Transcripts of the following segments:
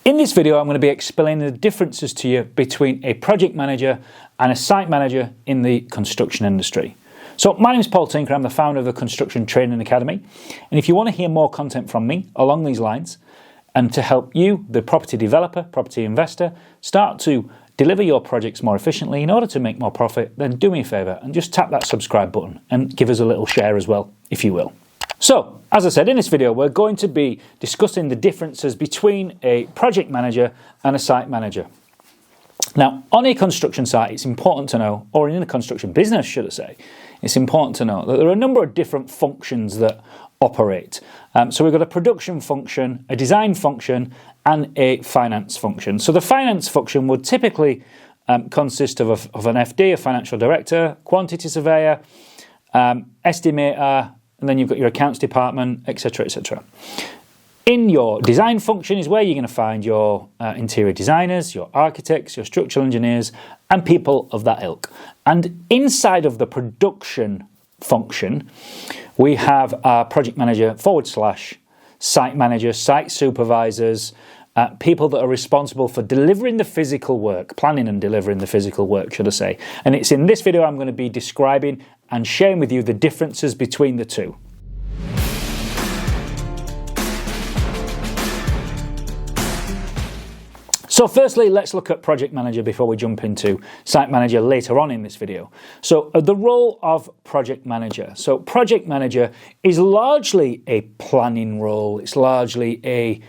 In this video, I'm going to be explaining the differences to you between a project manager and a site manager in the construction industry. So my name is Paul Tinker, I'm the founder of the Construction Training Academy, and if you want to hear more content from me along these lines and to help you, the property developer, property investor, start to deliver your projects more efficiently in order to make more profit, then do me a favour and just tap that subscribe button and give us a little share as well, if you will. So, as I said, in this video we're going to be discussing the differences between a project manager and a site manager. Now, on a construction site, it's important to know, or in a construction business, should I say, it's important to know that there are a number of different functions that operate. So we've got a production function, a design function, and a finance function. So the finance function would typically consist of an FD, a financial director, quantity surveyor, estimator, and then you've got your accounts department, etc., etc. In your design function is where you're going to find your interior designers, your architects, your structural engineers, and people of that ilk. And inside of the production function, we have our project manager / site manager, site supervisors, people that are responsible for delivering the physical work, planning and delivering the physical work, should I say. And it's in this video I'm going to be describing and sharing with you the differences between the two. So firstly, let's look at project manager before we jump into site manager later on in this video. So the role of project manager. So project manager is largely a planning role. It's largely a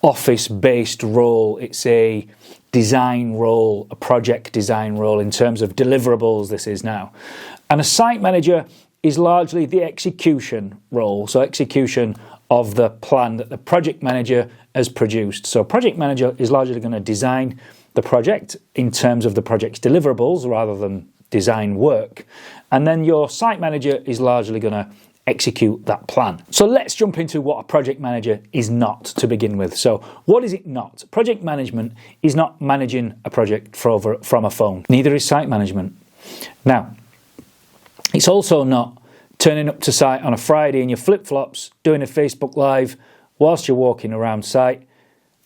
office-based role. It's a design role, a project design role in terms of deliverables this is now. And a site manager is largely the execution role. So execution of the plan that the project manager has produced. So project manager is largely going to design the project in terms of the project's deliverables rather than design work. And then your site manager is largely going to execute that plan. So let's jump into what a project manager is not to begin with. So what is it not? Project management is not managing a project from a phone. Neither is site management. Now, it's also not turning up to site on a Friday in your flip-flops, doing a Facebook Live whilst you're walking around site,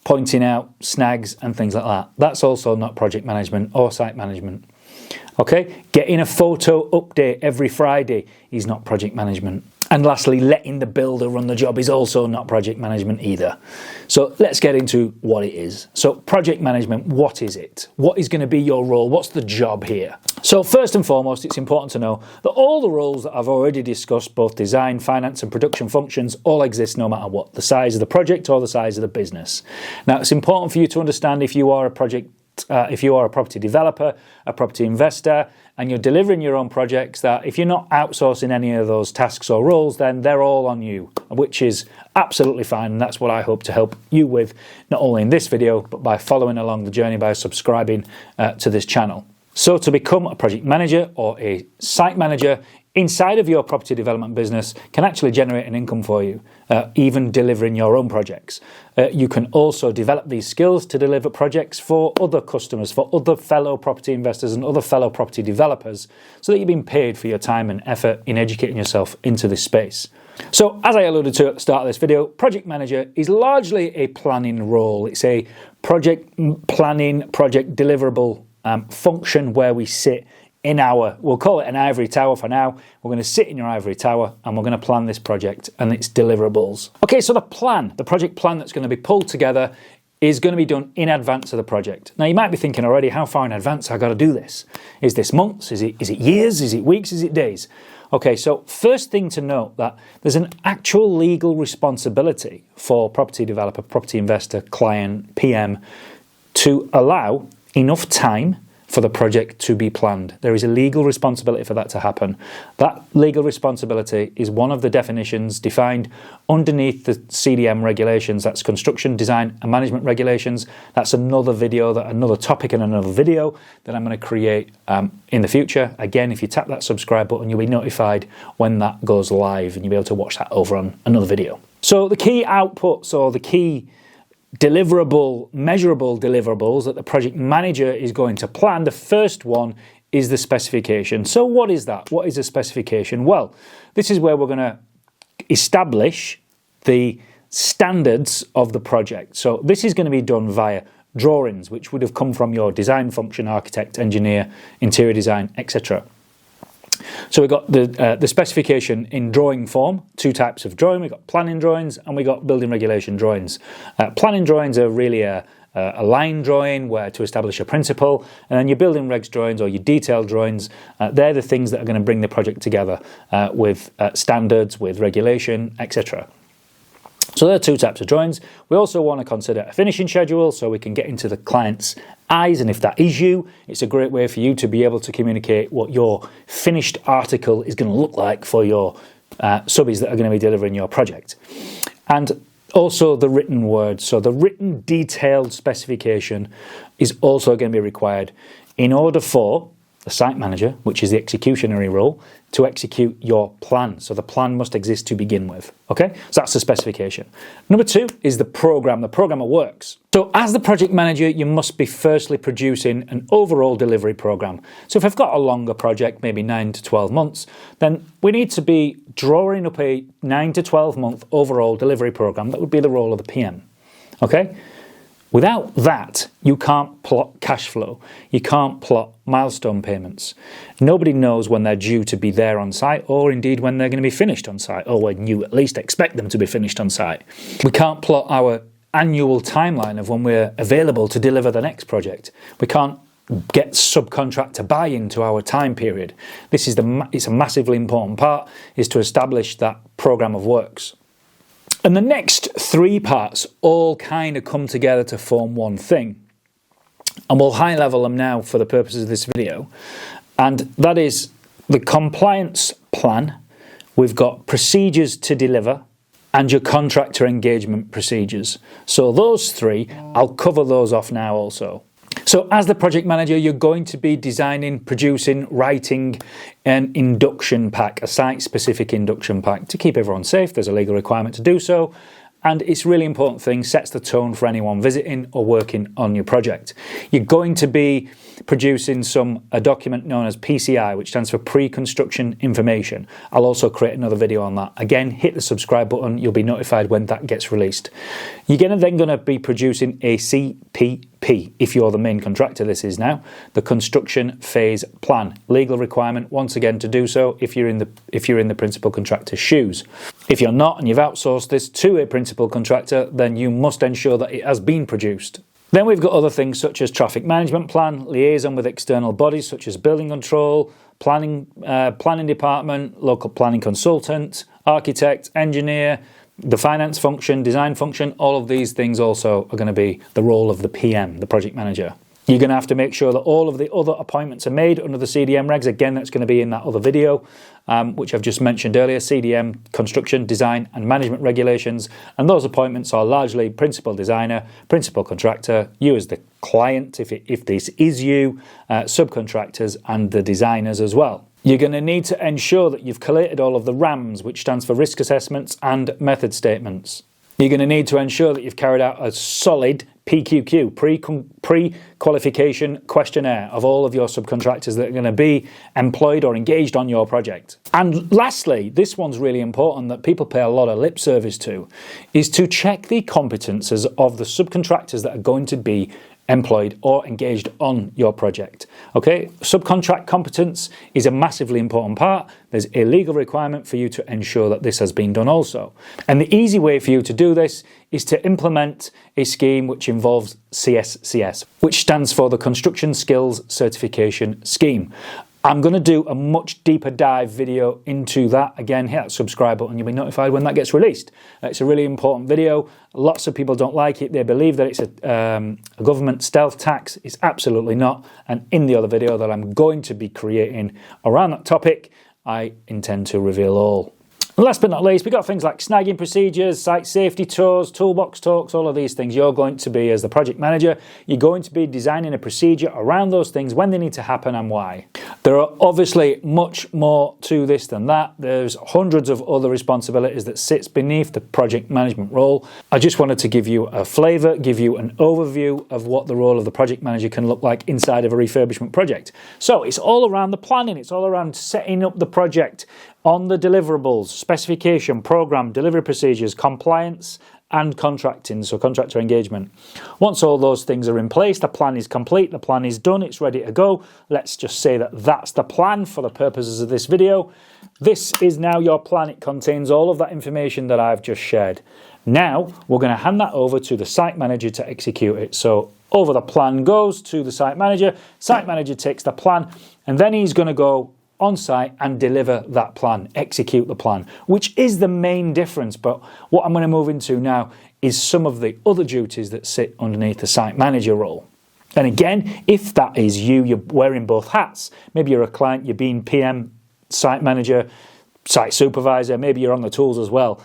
pointing out snags and things like that. That's also not project management or site management. Okay, getting a photo update every Friday is not project management. And lastly, letting the builder run the job is also not project management either. So let's get into what it is. So project management, what is it? What is going to be your role? What's the job here? So first and foremost, it's important to know that all the roles that I've already discussed, both design, finance and production functions, all exist no matter what, the size of the project or the size of the business. Now, it's important for you to understand if you are a property developer, a property investor, and you're delivering your own projects, that if you're not outsourcing any of those tasks or roles, then they're all on you, which is absolutely fine. And that's what I hope to help you with, not only in this video, but by following along the journey by subscribing to this channel. So to become a project manager or a site manager inside of your property development business can actually generate an income for you, even delivering your own projects. You can also develop these skills to deliver projects for other customers, for other fellow property investors and other fellow property developers, so that you're being paid for your time and effort in educating yourself into this space. So, as I alluded to at the start of this video, project manager is largely a planning role. It's a project planning, project deliverable function where we sit in we'll call it an ivory tower for now. We're going to sit in your ivory tower and we're going to plan this project and its deliverables. Okay, so the project plan that's going to be pulled together is going to be done in advance of the project. Now, you might be thinking already, how far in advance have I got to do this? Is this months? Is it years? Is it weeks? Is it days? Okay, so first thing to note that there's an actual legal responsibility for property developer, property investor, client, PM to allow enough time for the project to be planned. There is a legal responsibility for that to happen. That legal responsibility is one of the definitions defined underneath the CDM regulations. That's construction, design and management regulations. That's another topic in another video that I'm going to create in the future. Again, if you tap that subscribe button, you'll be notified when that goes live and you'll be able to watch that over on another video. So the key outputs or the key measurable deliverables that the project manager is going to plan, the first one is the specification. So what is that? What is a specification? Well, this is where we're going to establish the standards of the project. So this is going to be done via drawings, which would have come from your design function, architect, engineer, interior design, etc. So we've got the specification in drawing form, two types of drawing. We've got planning drawings and we've got building regulation drawings. Planning drawings are really a line drawing where to establish a principle, and then your building regs drawings or your detailed drawings, they're the things that are going to bring the project together with standards, with regulation, etc. So there are two types of drawings. We also want to consider a finishing schedule so we can get into the client's eyes, and if that is you, it's a great way for you to be able to communicate what your finished article is going to look like for your subbies that are going to be delivering your project. And also the written word, so the written detailed specification is also going to be required in order for the site manager, which is the executionary role, to execute your plan. So the plan must exist to begin with. Okay, so that's the specification. Number two is the program of works. So as the project manager, you must be firstly producing an overall delivery program. So if I've got a longer project, maybe 9 to 12 months, then we need to be drawing up a 9 to 12 month overall delivery program. That would be the role of the PM. Okay. Without that, you can't plot cash flow. You can't plot milestone payments. Nobody knows when they're due to be there on site, or indeed when they're going to be finished on site, or when you at least expect them to be finished on site. We can't plot our annual timeline of when we're available to deliver the next project. We can't get subcontractor buy-in to our time period. It's a massively important part, is to establish that program of works. And the next three parts all kind of come together to form one thing. And we'll high level them now for the purposes of this video. And that is the compliance plan. We've got procedures to deliver and your contractor engagement procedures. So those three, I'll cover those off now also. So as the project manager, you're going to be designing, producing, writing an induction pack, a site-specific induction pack to keep everyone safe. There's a legal requirement to do so. And it's a really important thing, sets the tone for anyone visiting or working on your project. You're going to be producing a document known as PCI, which stands for Pre-Construction Information. I'll also create another video on that. Again, hit the subscribe button. You'll be notified when that gets released. You're then going to be producing a CPP, if you're the main contractor, this is now, the Construction Phase Plan. Legal requirement, once again, to do so if you're in the principal contractor's shoes. If you're not and you've outsourced this to a principal contractor, then you must ensure that it has been produced. Then we've got other things such as traffic management plan, liaison with external bodies such as building control, planning department, local planning consultant, architect, engineer, the finance function, design function. All of these things also are going to be the role of the PM, the project manager. You're going to have to make sure that all of the other appointments are made under the CDM regs. Again, that's going to be in that other video, which I've just mentioned earlier, CDM, construction, design and management regulations. And those appointments are largely principal designer, principal contractor, you as the client, if this is you, subcontractors and the designers as well. You're going to need to ensure that you've collated all of the RAMs, which stands for risk assessments and method statements. You're going to need to ensure that you've carried out a solid PQQ, pre-qualification questionnaire of all of your subcontractors that are going to be employed or engaged on your project. And lastly, this one's really important that people pay a lot of lip service to, is to check the competences of the subcontractors that are going to be employed or engaged on your project. Okay, subcontract competence is a massively important part. There's a legal requirement for you to ensure that this has been done also. And the easy way for you to do this is to implement a scheme which involves CSCS, which stands for the Construction Skills Certification Scheme. I'm going to do a much deeper dive video into that. Again, hit that subscribe button, you'll be notified when that gets released. It's a really important video. Lots of people don't like it. They believe that it's a government stealth tax. It's absolutely not. And in the other video that I'm going to be creating around that topic, I intend to reveal all. And last but not least, we've got things like snagging procedures, site safety tours, toolbox talks, all of these things. You're going to be, as the project manager, you're going to be designing a procedure around those things, when they need to happen and why. There are obviously much more to this than that. There's hundreds of other responsibilities that sits beneath the project management role. I just wanted to give you a flavour, give you an overview of what the role of the project manager can look like inside of a refurbishment project. So it's all around the planning, it's all around setting up the project on the deliverables, specification, program, delivery procedures, compliance, and contracting, so contractor engagement. Once all those things are in place, the plan is complete, the plan is done, it's ready to go. Let's just say that that's the plan for the purposes of this video. This is now your plan. It contains all of that information that I've just shared. Now we're going to hand that over to the site manager to execute it. So over the plan goes to the site manager takes the plan, and then he's going to go on site and deliver that plan, execute the plan, which is the main difference. But what I'm going to move into now is some of the other duties that sit underneath the site manager role. And again, if that is you, you're wearing both hats. Maybe you're a client, you're being PM, site manager, site supervisor, maybe you're on the tools as well.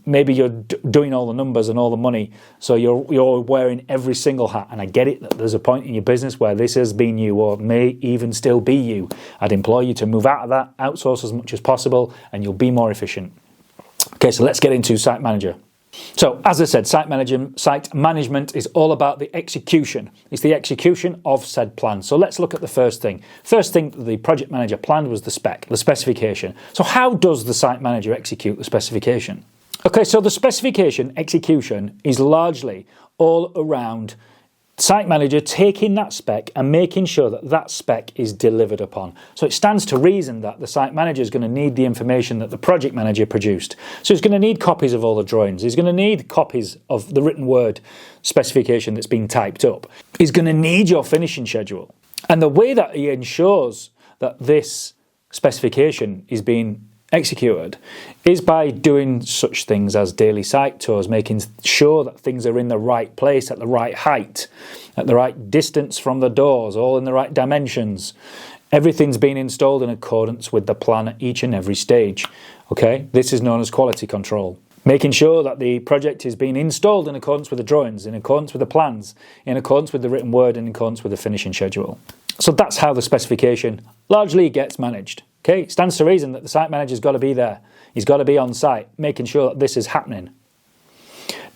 Maybe you're doing all the numbers and all the money, so you're wearing every single hat. And I get it that there's a point in your business where this has been you, or may even still be you. I'd implore you to move out of that, outsource as much as possible, and you'll be more efficient. Okay, so let's get into site manager. So as I said, site management is all about the execution. It's the execution of said plan. So let's look at the first thing. First thing the project manager planned was the specification. So how does the site manager execute the specification? Okay, so the specification execution is largely all around site manager taking that spec and making sure that that spec is delivered upon. So it stands to reason that the site manager is going to need the information that the project manager produced. So he's going to need copies of all the drawings. He's going to need copies of the written word specification that's been typed up. He's going to need your finishing schedule. And the way that he ensures that this specification is being executed is by doing such things as daily site tours, making sure that things are in the right place, at the right height, at the right distance from the doors, all in the right dimensions. Everything's been installed in accordance with the plan at each and every stage. Okay, this is known as quality control. Making sure that the project is being installed in accordance with the drawings, in accordance with the plans, in accordance with the written word, and in accordance with the finishing schedule. So that's how the specification largely gets managed. Okay, it stands to reason that the site manager's got to be there. He's got to be on site, making sure that this is happening.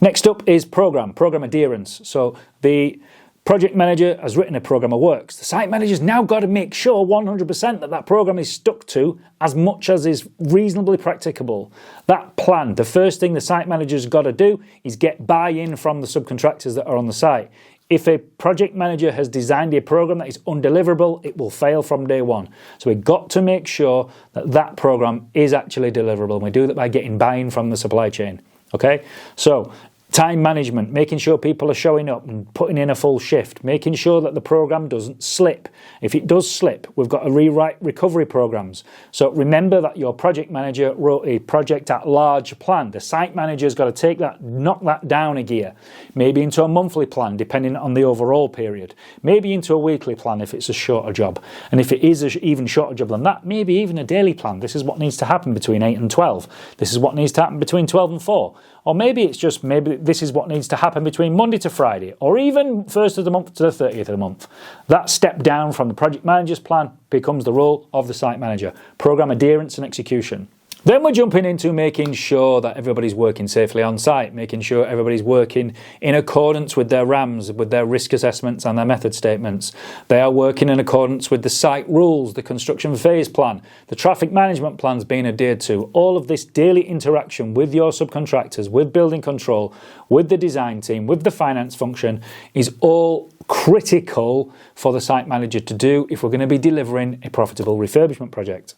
Next up is program adherence. So the project manager has written a program of works. The site manager's now got to make sure 100% that that program is stuck to as much as is reasonably practicable. That plan, the first thing the site manager's got to do is get buy-in from the subcontractors that are on the site. If a project manager has designed a program that is undeliverable, it will fail from day one. So we've got to make sure that that program is actually deliverable. And we do that by getting buy-in from the supply chain. Okay, so time management, making sure people are showing up and putting in a full shift, making sure that the program doesn't slip. If it does slip, we've got to rewrite recovery programs. So remember that your project manager wrote a project at large plan. The site manager's got to take that, knock that down a gear, maybe into a monthly plan, depending on the overall period, maybe into a weekly plan if it's a shorter job. And if it is an even shorter job than that, maybe even a daily plan. This is what needs to happen between 8 and 12. This is what needs to happen between 12 and 4. Or maybe it's just, maybe this is what needs to happen between Monday to Friday, or even 1st of the month to the 30th of the month. That step down from the project manager's plan becomes the role of the site manager. Program adherence and execution. Then we're jumping into making sure that everybody's working safely on site, making sure everybody's working in accordance with their RAMs, with their risk assessments and their method statements. They are working in accordance with the site rules, the construction phase plan, the traffic management plans being adhered to. All of this daily interaction with your subcontractors, with building control, with the design team, with the finance function is all critical for the site manager to do if we're going to be delivering a profitable refurbishment project.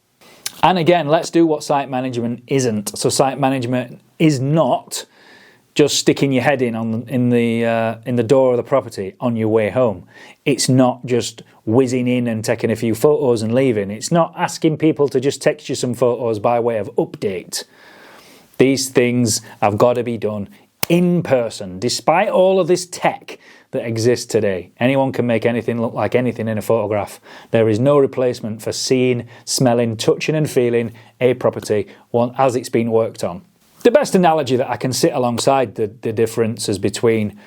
And again, let's do what site management isn't. So site management is not just sticking your head in the door of the property on your way home. It's not just whizzing in and taking a few photos and leaving. It's not asking people to just text you some photos by way of update. These things have got to be done in person. Despite all of this tech that exists today, anyone can make anything look like anything in a photograph. There is no replacement for seeing, smelling, touching and feeling a property as it's been worked on. The best analogy that I can sit alongside the differences between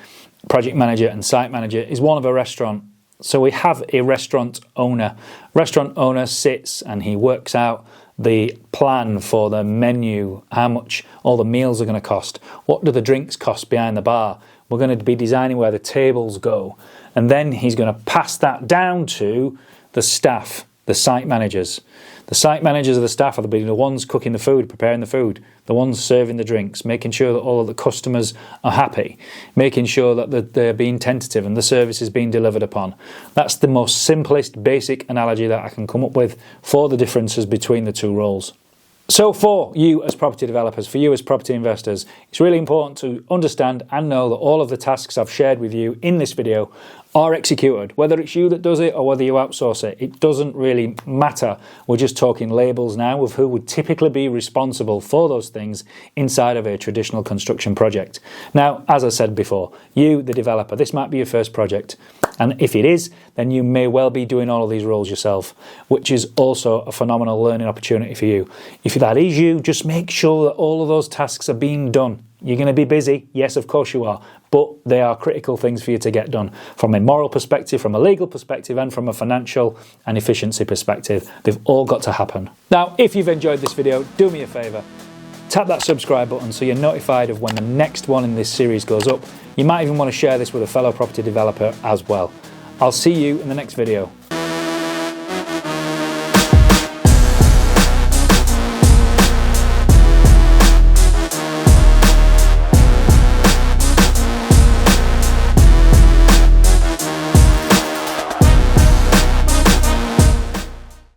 project manager and site manager is one of a restaurant. So we have a restaurant owner. Restaurant owner sits and he works out the plan for the menu, how much all the meals are going to cost, what do the drinks cost behind the bar. We're going to be designing where the tables go. And then he's going to pass that down to the staff. the site managers. The site managers of the staff are the ones cooking the food, preparing the food, the ones serving the drinks, making sure that all of the customers are happy, making sure that they're being tentative and the service is being delivered upon. That's the most simplest, basic analogy that I can come up with for the differences between the two roles. So for you as property developers, for you as property investors, it's really important to understand and know that all of the tasks I've shared with you in this video are executed. Whether it's you that does it or whether you outsource it, it doesn't really matter. We're just talking labels now of who would typically be responsible for those things inside of a traditional construction project. Now, as I said before, you, the developer, this might be your first project. And if it is, then you may well be doing all of these roles yourself, which is also a phenomenal learning opportunity for you. If that is you, just make sure that all of those tasks are being done. You're going to be busy, yes, of course you are, but they are critical things for you to get done from a moral perspective, from a legal perspective, and from a financial and efficiency perspective. They've all got to happen. Now, if you've enjoyed this video, do me a favour. Tap that subscribe button so you're notified of when the next one in this series goes up. You might even want to share this with a fellow property developer as well. I'll see you in the next video.